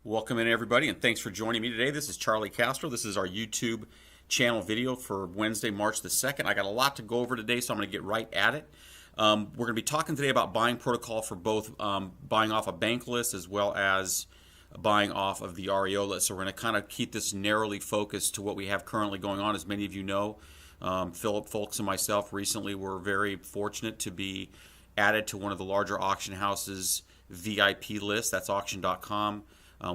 Welcome in everybody and thanks for joining me today. This is Charlie Castro. This is our YouTube channel video for Wednesday, March the 2nd. I got a lot to go over today, so I'm going to get right at it. We're going to be talking today about buying protocol for both buying off a bank list as well as buying off of the REO list. So we're going to kind of keep this narrowly focused to what we have currently going on. As many of you know, Philip Folks and myself recently were very fortunate to be added to one of the larger auction houses VIP list. That's auction.com.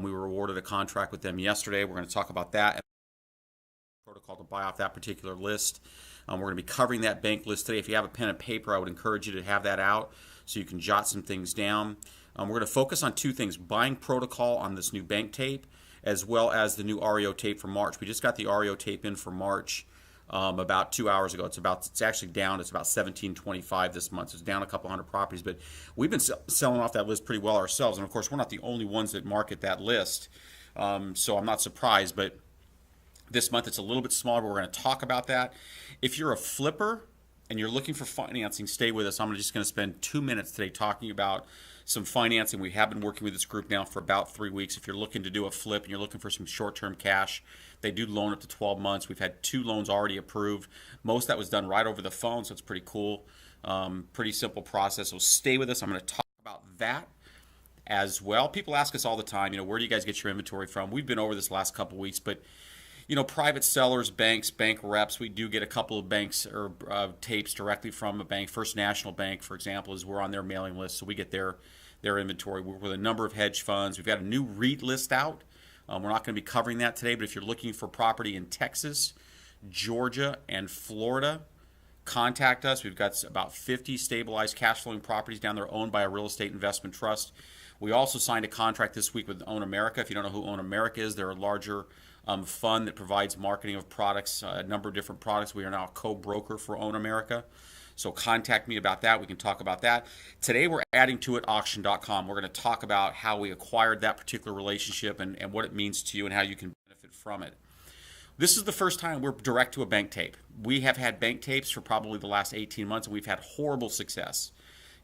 We were awarded a contract with them yesterday. We're going to talk about that and protocol to buy off that particular list. We're going to be covering that bank list today. If you have a pen and paper, I would encourage you to have that out so you can jot some things down. We're going to focus on two things: buying protocol on this new bank tape, as well as the new REO tape for March. We just got the REO tape in for March about 2 hours ago. It's actually down. It's about 1725 this month. So it's down a couple hundred properties, but we've been selling off that list pretty well ourselves. And of course, we're not the only ones that market that list, so I'm not surprised. But this month it's a little bit smaller, but we're going to talk about that. If you're a flipper and you're looking for financing, stay with us. I'm just going to spend 2 minutes today talking about some financing. We have been working with this group now for about 3 weeks. If you're looking to do a flip and you're looking for some short-term cash, they do loan up to 12 months. We've had 2 loans already approved. Most of that was done right over the phone, so it's pretty cool. Pretty simple process. So stay with us. I'm going to talk about that as well. People ask us all the time, where do you guys get your inventory from? We've been over this last couple weeks, but private sellers, banks, bank reps, we do get a couple of banks or tapes directly from a bank. First National Bank, for example, is we're on their mailing list, so we get their inventory. We're with a number of hedge funds. We've got a new REIT list out. We're not going to be covering that today, but if you're looking for property in Texas, Georgia, and Florida, contact us. We've got about 50 stabilized cash flowing properties down there owned by a real estate investment trust. We also signed a contract this week with Own America. If you don't know who Own America is, they're a larger fund that provides marketing of products, a number of different products. We are now a co-broker for Own America. So contact me about that. We can talk about that. Today we're adding to it auction.com. We're going to talk about how we acquired that particular relationship and what it means to you and how you can benefit from it. This is the first time we're direct to a bank tape. We have had bank tapes for probably the last 18 months, and we've had horrible success.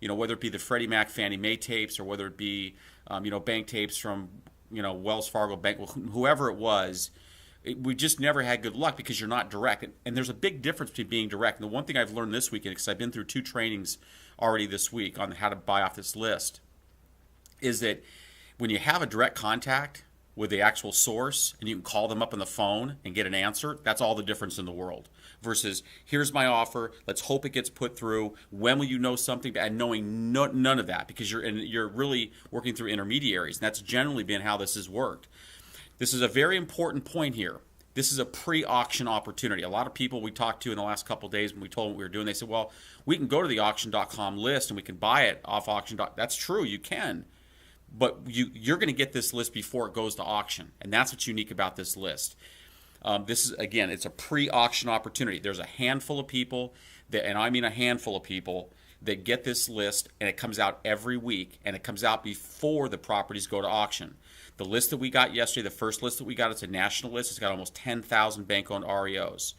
Whether it be the Freddie Mac, Fannie Mae tapes, or whether it be, bank tapes from, Wells Fargo Bank, whoever it was, we just never had good luck because you're not direct. And there's a big difference between being direct. And the one thing I've learned this weekend, because I've been through 2 trainings already this week on how to buy off this list, is that when you have a direct contact with the actual source and you can call them up on the phone and get an answer, that's all the difference in the world. Versus, here's my offer, let's hope it gets put through, when will you know something, and knowing none of that, because you're really working through intermediaries. And that's generally been how this has worked. This is a very important point here. This is a pre-auction opportunity. A lot of people we talked to in the last couple of days when we told them what we were doing, they said, well, we can go to the auction.com list and we can buy it off auction. That's true, you can. But you're going to get this list before it goes to auction. And that's what's unique about this list. This is, again, it's a pre-auction opportunity. There's a handful of people, and I mean a handful of people, that get this list, and it comes out every week, and it comes out before the properties go to auction. The list that we got yesterday, the first list that we got, it's a national list. It's got almost 10,000 bank-owned REOs.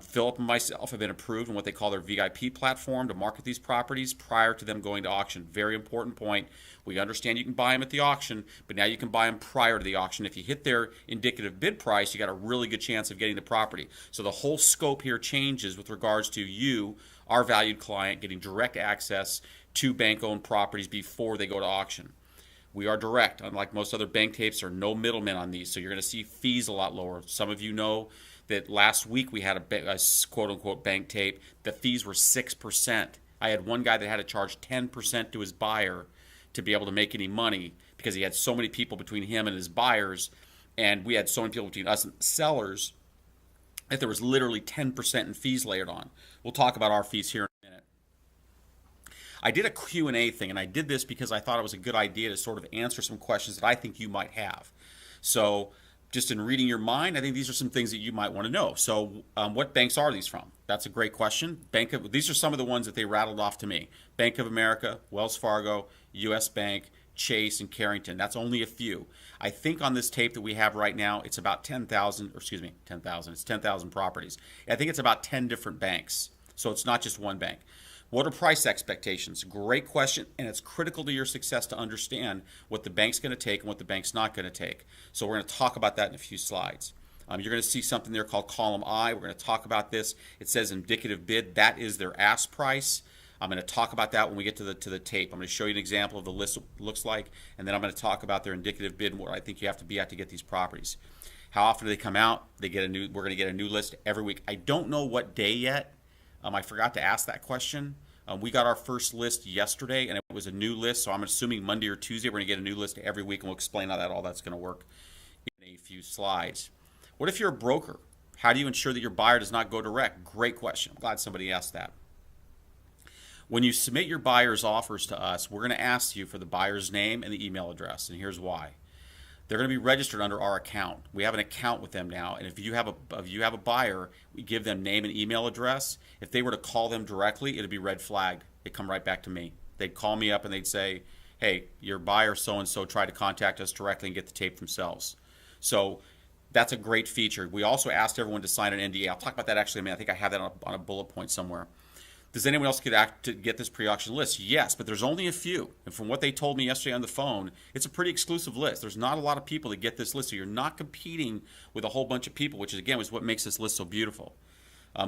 Philip and myself have been approved in what they call their VIP platform to market these properties prior to them going to auction. Very important point. We understand you can buy them at the auction, but now you can buy them prior to the auction. If you hit their indicative bid price, you got a really good chance of getting the property. So the whole scope here changes with regards to you, our valued client, getting direct access to bank-owned properties before they go to auction. We are direct. Unlike most other bank tapes, there are no middlemen on these, so you're going to see fees a lot lower. Some of you know that last week we had a quote-unquote bank tape. The fees were 6%. I had one guy that had to charge 10% to his buyer to be able to make any money because he had so many people between him and his buyers, and we had so many people between us and sellers that there was literally 10% in fees layered on. We'll talk about our fees here in a minute. I did a Q&A thing, and I did this because I thought it was a good idea to sort of answer some questions that I think you might have. So just in reading your mind, I think these are some things that you might want to know. So what banks are these from? That's a great question. These are some of the ones that they rattled off to me. Bank of America, Wells Fargo, U.S. Bank, Chase, and Carrington. That's only a few. I think on this tape that we have right now, it's about 10,000, it's 10,000 properties. I think it's about 10 different banks. So it's not just one bank. What are price expectations? Great question, and it's critical to your success to understand what the bank's going to take and what the bank's not going to take. So we're going to talk about that in a few slides. You're going to see something there called column I. We're going to talk about this. It says indicative bid. That is their ask price. I'm going to talk about that when we get to the tape. I'm going to show you an example of the list looks like, and then I'm going to talk about their indicative bid and what I think you have to be at to get these properties. How often do they come out? We're going to get a new list every week. I don't know what day yet. I forgot to ask that question. We got our first list yesterday, and it was a new list, so I'm assuming Monday or Tuesday we're going to get a new list every week, and we'll explain how all that's going to work in a few slides. What if you're a broker? How do you ensure that your buyer does not go direct? Great question. I'm glad somebody asked that. When you submit your buyer's offers to us, we're going to ask you for the buyer's name and the email address, and here's why. They're going to be registered under our account. We have an account with them now, and if you have a buyer, we give them name and email address. If they were to call them directly, it'd be red flagged. They'd come right back to me. They'd call me up and they'd say, hey, your buyer so-and-so tried to contact us directly and get the tape themselves. So that's a great feature. We also asked everyone to sign an NDA. I'll talk about that actually in a minute. I think I have that on a bullet point somewhere. Does anyone else get this pre-auction list? Yes, but there's only a few. And from what they told me yesterday on the phone, it's a pretty exclusive list. There's not a lot of people that get this list, so you're not competing with a whole bunch of people, which is, again, is what makes this list so beautiful.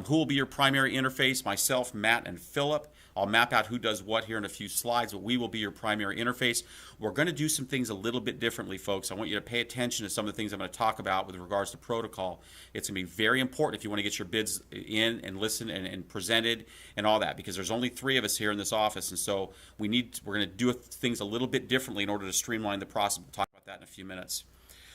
Who will be your primary interface? Myself, Matt, and Philip. I'll map out who does what here in a few slides, but we will be your primary interface. We're going to do some things a little bit differently, folks. I want you to pay attention to some of the things I'm going to talk about with regards to protocol. It's going to be very important if you want to get your bids in and listen and presented and all that, because there's only 3 of us here in this office, and so we're going to do things a little bit differently in order to streamline the process. We'll talk about that in a few minutes.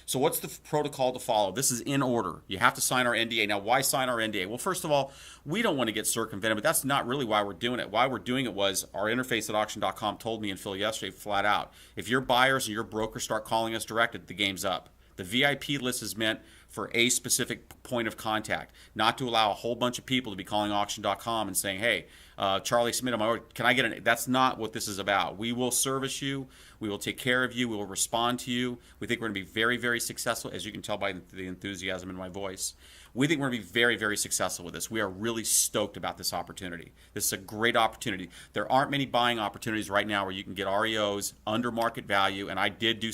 So what's the protocol to follow? This is in order. You have to sign our NDA. Now, why sign our NDA? Well, first of all, we don't want to get circumvented, but that's not really why we're doing it. Why we're doing it was our interface at auction.com told me and Phil yesterday flat out, if your buyers and your brokers start calling us direct, the game's up. The VIP list is meant for a specific point of contact, not to allow a whole bunch of people to be calling auction.com and saying, hey, Charlie submitted my order. Can I get an? That's not what this is about. We will service you. We will take care of you. We will respond to you. We think we're going to be very, very successful, as you can tell by the enthusiasm in my voice. We think we're going to be very, very successful with this. We are really stoked about this opportunity. This is a great opportunity. There aren't many buying opportunities right now where you can get REOs under market value, and I did do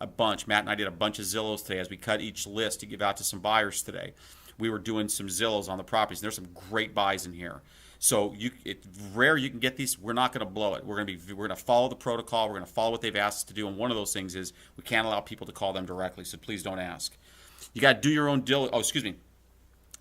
a bunch. Matt and I did a bunch of Zillows today as we cut each list to give out to some buyers today. We were doing some Zillows on the properties, and there's some great buys in here. So it's rare you can get these. We're not going to blow it. We're going to follow the protocol. We're going to follow what they've asked us to do, and one of those things is we can't allow people to call them directly, so please don't ask. You got to do your own deal. Oh, excuse me.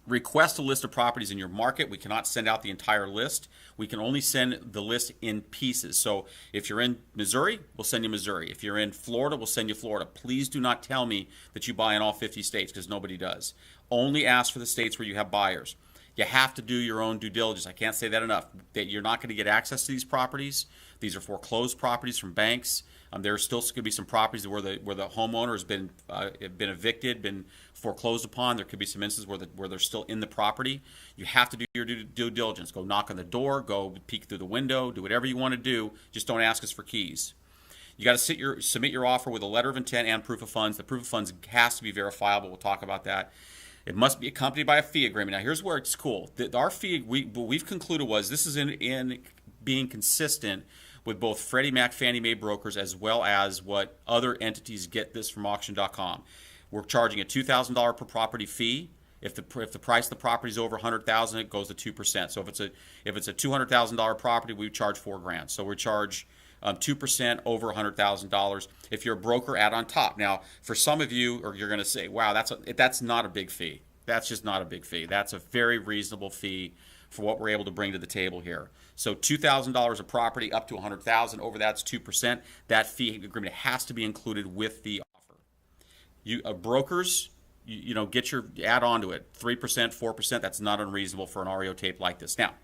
Request a list of properties in your market. We cannot send out the entire list. We can only send the list in pieces. So if you're in Missouri, we'll send you Missouri. If you're in Florida, we'll send you Florida. Please do not tell me that you buy in all 50 states, because nobody does. Only ask for the states where you have buyers. You have to do your own due diligence. I can't say that enough. That you're not going to get access to these properties. These are foreclosed properties from banks. There's still going to be some properties where the homeowner has been evicted, been foreclosed upon. There could be some instances where they're still in the property. You have to do your due diligence. Go knock on the door. Go peek through the window. Do whatever you want to do. Just don't ask us for keys. You got to submit your offer with a letter of intent and proof of funds. The proof of funds has to be verifiable. We'll talk about that. It must be accompanied by a fee agreement. Now, here's where it's cool. Our fee, what we've concluded was this is in being consistent with both Freddie Mac, Fannie Mae brokers, as well as what other entities get this from auction.com. We're charging a $2,000 per property fee. If the price of the property is over $100,000, it goes to 2%. So if it's a $200,000 property, we charge $4,000. So we charge 2% over $100,000. If you're a broker, add on top. Now, for some of you, or you're going to say, "Wow, that's not a big fee." That's just not a big fee. That's a very reasonable fee for what we're able to bring to the table here. So $2,000 a property up to $100,000. Over that's 2%. That fee agreement has to be included with the offer. You brokers, get your add on to it. 3%, 4%. That's not unreasonable for an REO tape like this. Now,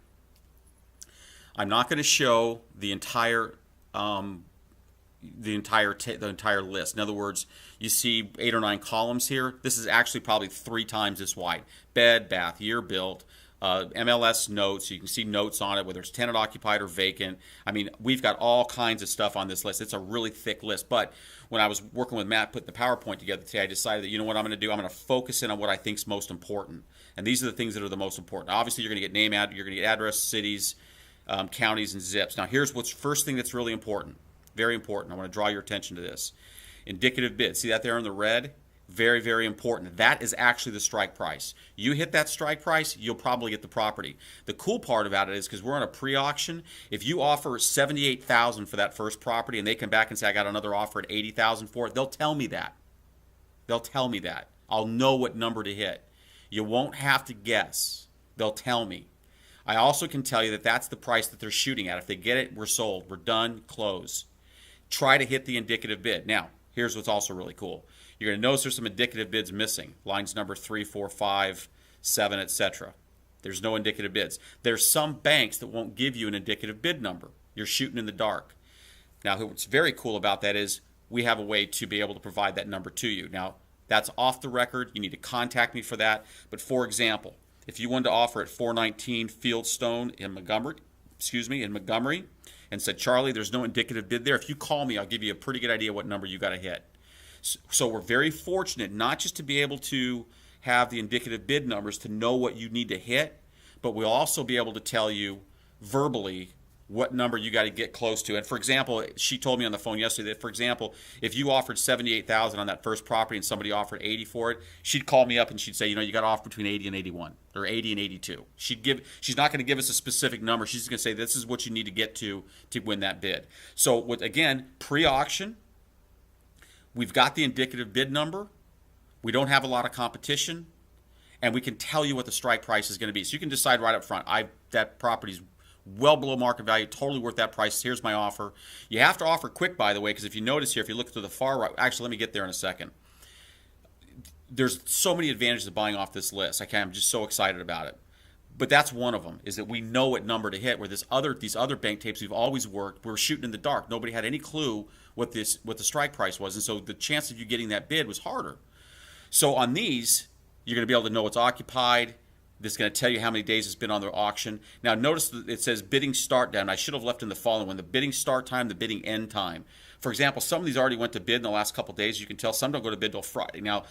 I'm not going to show the entire list. In other words, you see 8 or 9 columns here. This is actually probably 3 times this wide. Bed, bath, year built, MLS notes. You can see notes on it, whether it's tenant occupied or vacant. I mean, we've got all kinds of stuff on this list. It's a really thick list. But when I was working with Matt, putting the PowerPoint together today, I decided that, you know what I'm going to do? I'm going to focus in on what I think is most important. And these are the things that are the most important. Obviously, you're going to get name, you're going to get address, cities, counties and zips. Now, here's what's first thing that's really important, very important. I want to draw your attention to this. Indicative bid. See that there in the red? Very, very important. That is actually the strike price. You hit that strike price, you'll probably get the property. The cool part about it is because we're on a pre-auction, if you offer $78,000 for that first property and they come back and say, I got another offer at $80,000 for it, they'll tell me that. They'll tell me that. I'll know what number to hit. You won't have to guess. They'll tell me. I also can tell you that that's the price that they're shooting at. If they get it, we're sold. We're done. Close. Try to hit the indicative bid. Now, here's what's also really cool. You're going to notice there's some indicative bids missing. Lines number 3, 4, 5, 7, etc. There's no indicative bids. There's some banks that won't give you an indicative bid number. You're shooting in the dark. Now, what's very cool about that is we have a way to be able to provide that number to you. Now, that's off the record. You need to contact me for that. But for example, if you wanted to offer at 419 Fieldstone in Montgomery, and said, Charlie, there's no indicative bid there. If you call me, I'll give you a pretty good idea what number you got to hit. So we're very fortunate not just to be able to have the indicative bid numbers to know what you need to hit, but we'll also be able to tell you verbally what number you got to get close to. And for example, she told me on the phone yesterday that, for example, if you offered $78,000 on that first property and somebody offered $80 for it, she'd call me up and she'd say, you got to offer between 80 and 81 or 80 and 82. She's not going to give us a specific number. She's just going to say this is what you need to get to win that bid. So again, pre-auction, we've got the indicative bid number. We don't have a lot of competition, and we can tell you what the strike price is going to be. So you can decide right up front, that property's well below market value, totally worth that price. Here's my offer. You have to offer quick, by the way, because if you notice here, if you look to the far right, actually, let me get there in a second. There's so many advantages of buying off this list. I'm just so excited about it. But that's one of them, is that we know what number to hit. Where these other bank tapes we've always worked, we're shooting in the dark. Nobody had any clue what the strike price was, and so the chance of you getting that bid was harder. So on these, you're going to be able to know it's occupied. This is going to tell you how many days it's been on the auction. Now notice that it says bidding start down. I should have left in the following one, the bidding start time, the bidding end time. For example, some of these already went to bid in the last couple of days. You can tell some don't go to bid till Friday. Now,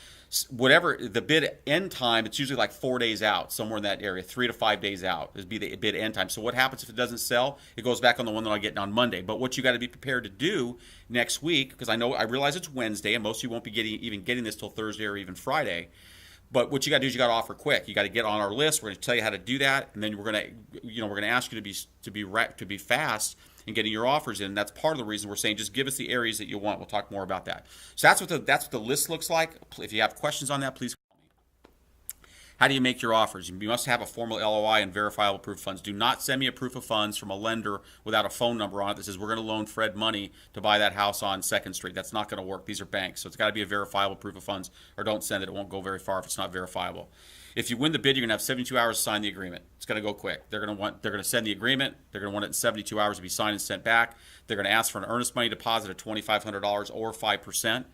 whatever the bid end time, it's usually like 4 days out, somewhere in that area, 3 to 5 days out would be the bid end time. So what happens if it doesn't sell? It goes back on the one that I get on Monday. But what you got to be prepared to do next week, because I realize it's Wednesday and most of you won't be getting this till Thursday or even Friday. But what you got to do is you got to offer quick. You got to get on our list. We're going to tell you how to do that, and then we're going to ask you to be fast in getting your offers in. That's part of the reason we're saying just give us the areas that you want. We'll talk more about that. So that's what the list looks like. If you have questions on that, please call me. How do you make your offers? You must have a formal LOI and verifiable proof of funds. Do not send me a proof of funds from a lender without a phone number on it that says we're going to loan Fred money to buy that house on 2nd Street. That's not going to work. These are banks, so it's got to be a verifiable proof of funds, or don't send it. It won't go very far if it's not verifiable. If you win the bid, you're going to have 72 hours to sign the agreement. It's going to go quick. They're going to send the agreement. They're going to want it in 72 hours to be signed and sent back. They're going to ask for an earnest money deposit of $2,500 or 5%.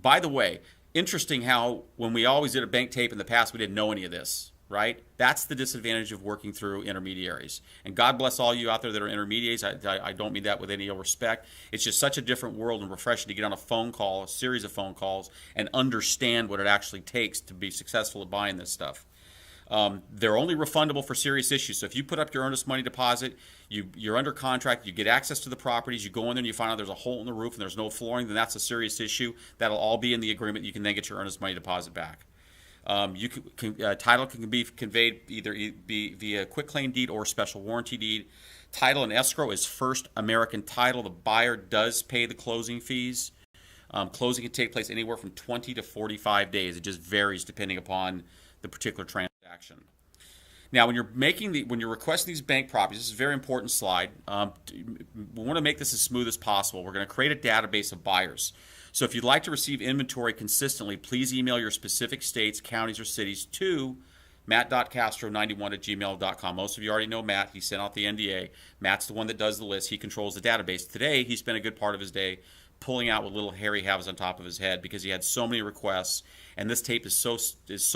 By the way, interesting how when we always did a bank tape in the past, we didn't know any of this, right? That's the disadvantage of working through intermediaries. And God bless all you out there that are intermediaries. I don't mean that with any ill respect. It's just such a different world and refreshing to get on a phone call, a series of phone calls, and understand what it actually takes to be successful at buying this stuff. They're only refundable for serious issues. So if you put up your earnest money deposit, you're under contract, you get access to the properties, you go in there and you find out there's a hole in the roof and there's no flooring, then that's a serious issue. That'll all be in the agreement. You can then get your earnest money deposit back. Title can be conveyed either via quitclaim deed or special warranty deed. Title and escrow is First American Title. The buyer does pay the closing fees. Closing can take place anywhere from 20 to 45 days. It just varies depending upon the particular transaction. Now, when you're requesting these bank properties, this is a very important slide. We want to make this as smooth as possible. We're going to create a database of buyers. So if you'd like to receive inventory consistently, please email your specific states, counties, or cities to matt.castro91@gmail.com. Most of you already know Matt. He sent out the NDA. Matt's the one that does the list. He controls the database. Today, he spent a good part of his day pulling out what little hair he has on top of his head because he had so many requests, and this tape is so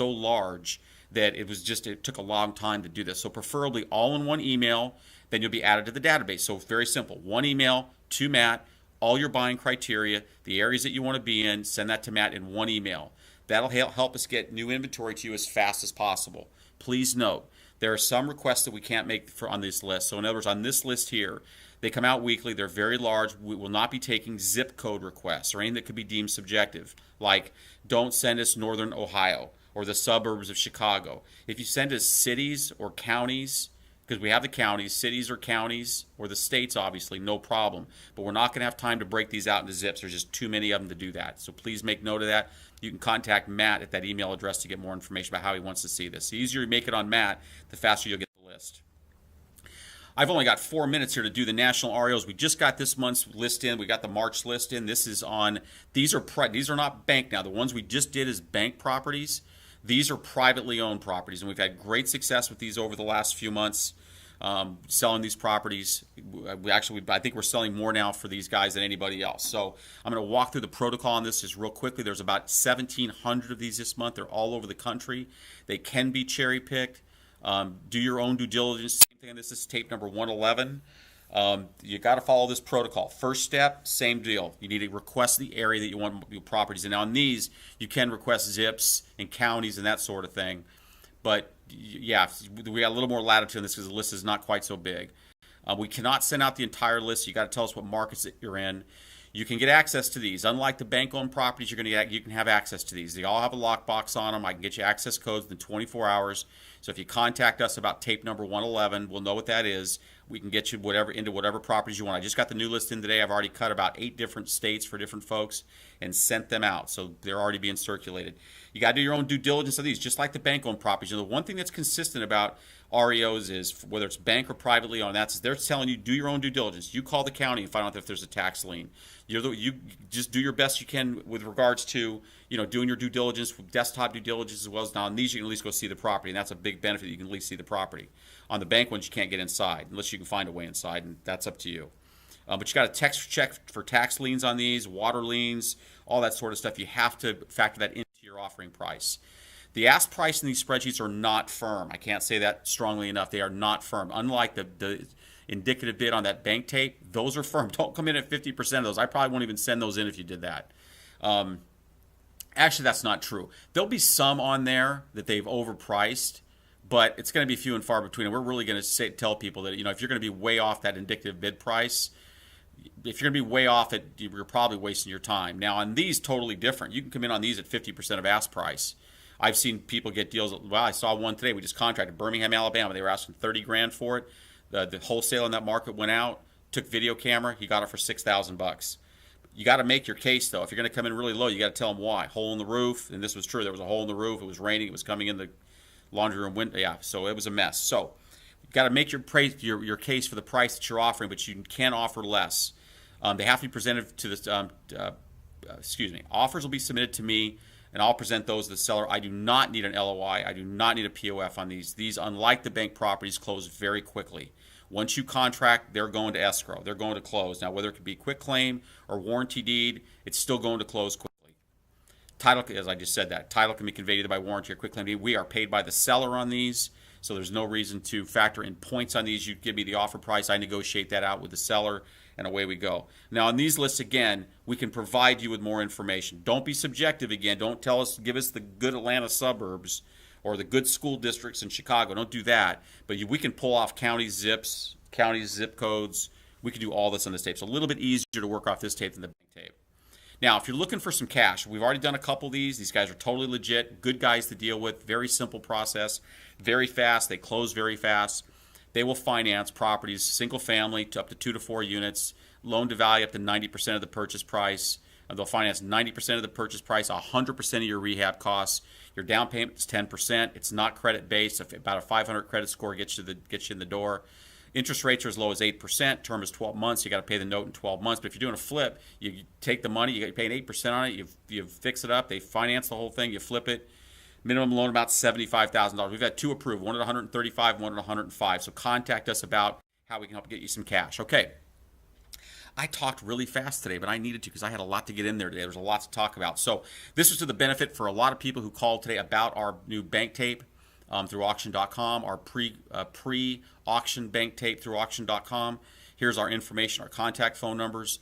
large that it took a long time to do this. So preferably all in one email, then you'll be added to the database. So it's very simple. One email to Matt, all your buying criteria, the areas that you want to be in, send that to Matt in one email. That'll help us get new inventory to you as fast as possible. Please note, There are some requests that we can't make on this list. So in other words, on this list here, they come out weekly. They're very large. We will not be taking zip code requests or anything that could be deemed subjective, like don't send us Northern Ohio or the suburbs of Chicago. If you send us cities or counties, because we have the counties, cities or counties, or the states, obviously, no problem. But we're not going to have time to break these out into zips. There's just too many of them to do that. So please make note of that. You can contact Matt at that email address to get more information about how he wants to see this. The easier you make it on Matt, the faster you'll get the list. I've only got 4 minutes here to do the national REOs. We just got this month's list in. We got the March list in. This is on, these are not bank now. The ones we just did is bank properties. These are privately owned properties, and we've had great success with these over the last few months, selling these properties. I think we're selling more now for these guys than anybody else. So I'm going to walk through the protocol on this just real quickly. There's about 1,700 of these this month. They're all over the country. They can be cherry-picked. Do your own due diligence. Same thing on this. This is tape number 111. You got to follow this protocol. First step, same deal. You need to request the area that you want your properties in. Now on these, you can request zips and counties and that sort of thing. But yeah, we got a little more latitude on this because the list is not quite so big. We cannot send out the entire list. You got to tell us what markets that you're in. You can get access to these. Unlike the bank-owned properties, you can have access to these. They all have a lockbox on them. I can get you access codes in 24 hours. So if you contact us about tape number 111, we'll know what that is. We can get you into whatever properties you want. I just got the new list in today. I've already cut about 8 different states for different folks and sent them out. So they're already being circulated. You got to do your own due diligence of these, just like the bank-owned properties. And the one thing that's consistent about REOs is, whether it's bank or privately owned, they're telling you do your own due diligence. You call the county and find out if there's a tax lien. You just do your best you can with regards to doing your due diligence, desktop due diligence, as well as now on these you can at least go see the property, and that's a big benefit. You can at least see the property. On the bank ones you can't get inside unless you can find a way inside, and that's up to you. But you got to text check for tax liens on these, water liens, all that sort of stuff. You have to factor that into your offering price. The ask price in these spreadsheets are not firm. I can't say that strongly enough. They are not firm. Unlike the indicative bid on that bank tape, those are firm. Don't come in at 50% of those. I probably won't even send those in if you did that. Actually, that's not true. There'll be some on there that they've overpriced, but it's going to be few and far between. And we're really going to tell people that if you're going to be way off that indicative bid price, if you're going to be way off it, you're probably wasting your time. Now, on these, totally different. You can come in on these at 50% of ask price. I've seen people get deals. Well, I saw one today. We just contracted Birmingham, Alabama. They were asking $30,000 for it. The wholesale in that market went out, took video camera. He got it for $6,000. You got to make your case, though. If you're going to come in really low, you got to tell them why. Hole in the roof, and this was true. There was a hole in the roof. It was raining. It was coming in the laundry room window. Yeah, so it was a mess. So you got to make your case for the price that you're offering, but you can't offer less. They have to be presented to the. Offers will be submitted to me, and I'll present those to the seller. I do not need an LOI. I do not need a POF on these. These, unlike the bank properties, close very quickly. Once you contract, they're going to escrow. They're going to close. Now, whether it could be quick claim or warranty deed, it's still going to close quickly. Title, as I just said that, title can be conveyed either by warranty or quick claim deed. We are paid by the seller on these, so there's no reason to factor in points on these. You give me the offer price, I negotiate that out with the seller, and away we go. Now, on these lists, again, we can provide you with more information. Don't be subjective again. Don't give us the good Atlanta suburbs or the good school districts in Chicago. Don't do that. But we can pull off county zips, county zip codes. We can do all this on this tape. So a little bit easier to work off this tape than the bank tape. Now, if you're looking for some cash, we've already done a couple of these. These guys are totally legit, good guys to deal with, very simple process, very fast. They close very fast. They will finance properties, single family, to up to 2 to 4 units, loan to value up to 90% of the purchase price. They'll finance 90% of the purchase price, 100% of your rehab costs. Your down payment is 10%. It's not credit based. About a 500 credit score gets you in the door. Interest rates are as low as 8%. Term is 12 months. You got to pay the note in 12 months. But if you're doing a flip, you take the money, you pay 8% on it. You fix it up. They finance the whole thing. You flip it. Minimum loan about $75,000. We've had 2 approved. One at $135,000, one at $105,000. So contact us about how we can help get you some cash. Okay. I talked really fast today, but I needed to because I had a lot to get in there today. There's a lot to talk about. So this was to the benefit for a lot of people who called today about our new bank tape through auction.com, our pre-auction bank tape through auction.com. Here's our information, our contact phone numbers.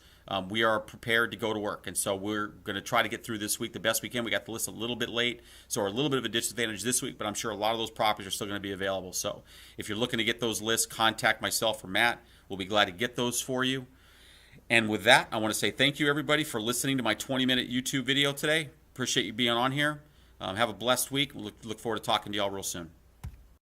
we are prepared to go to work. And so we're going to try to get through this week the best we can. We got the list a little bit late, so we're a little bit of a disadvantage this week, but I'm sure a lot of those properties are still going to be available. So if you're looking to get those lists, contact myself or Matt. We'll be glad to get those for you. And with that, I want to say thank you, everybody, for listening to my 20-minute YouTube video today. Appreciate you being on here. Have a blessed week. Look forward to talking to y'all real soon.